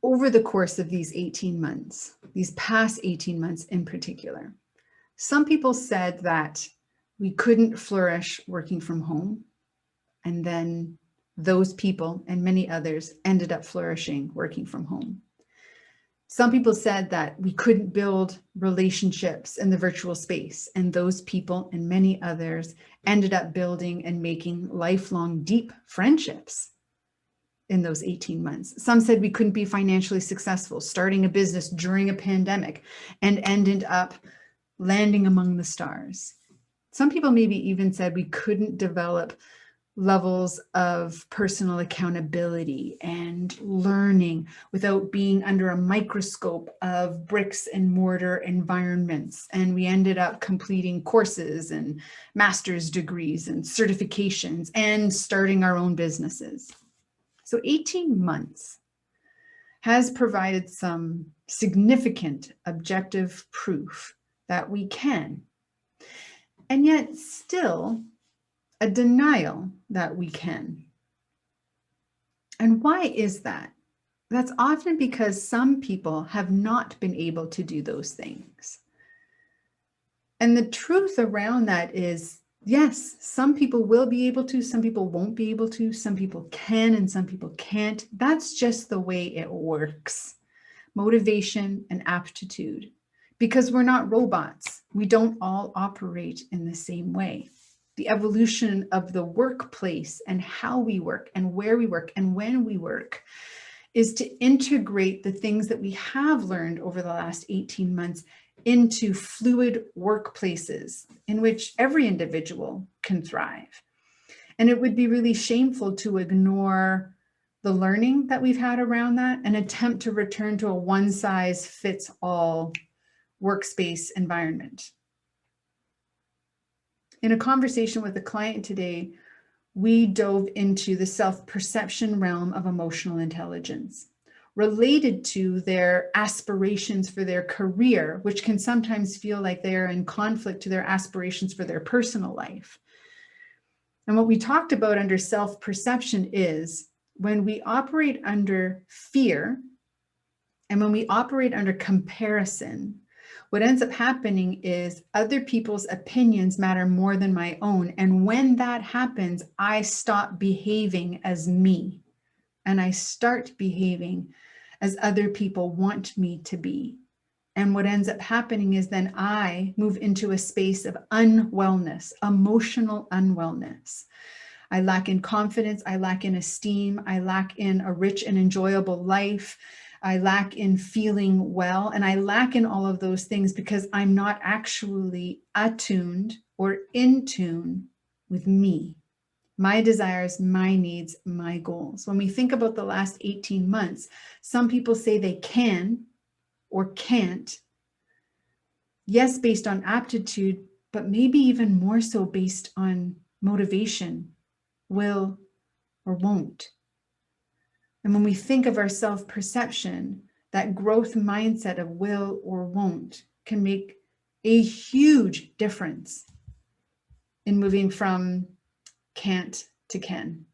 over the course of these 18 months, these past 18 months in particular, some people said that we couldn't flourish working from home. And then those people and many others ended up flourishing working from home. Some people said that we couldn't build relationships in the virtual space, and those people and many others ended up building and making lifelong deep friendships in those 18 months. Some said we couldn't be financially successful starting a business during a pandemic and ended up landing among the stars. Some people maybe even said we couldn't develop levels of personal accountability and learning without being under a microscope of bricks and mortar environments. And we ended up completing courses and master's degrees and certifications and starting our own businesses. So 18 months has provided some significant objective proof that we can, and yet still a denial that we can. And why is that? That's often because some people have not been able to do those things. And the truth around that is, yes, some people will be able to, some people won't be able to, some people can and some people can't. That's just the way it works. Motivation and aptitude. Because we're not robots. We don't all operate in the same way. The evolution of the workplace and how we work and where we work and when we work is to integrate the things that we have learned over the last 18 months into fluid workplaces in which every individual can thrive. And it would be really shameful to ignore the learning that we've had around that and attempt to return to a one-size-fits-all workspace environment. In a conversation with a client today, we dove into the self-perception realm of emotional intelligence, related to their aspirations for their career, which can sometimes feel like they're in conflict to their aspirations for their personal life. And what we talked about under self-perception is when we operate under fear and when we operate under comparison, what ends up happening is other people's opinions matter more than my own. And when that happens, I stop behaving as me and I start behaving as other people want me to be. And what ends up happening is then I move into a space of unwellness, emotional unwellness. I lack in confidence, I lack in esteem, I lack in a rich and enjoyable life. I lack in feeling well, and I lack in all of those things because I'm not actually attuned or in tune with me, my desires, my needs, my goals. When we think about the last 18 months, some people say they can or can't. Yes, based on aptitude, but maybe even more so based on motivation, will or won't. And when we think of our self-perception, that growth mindset of will or won't can make a huge difference in moving from can't to can.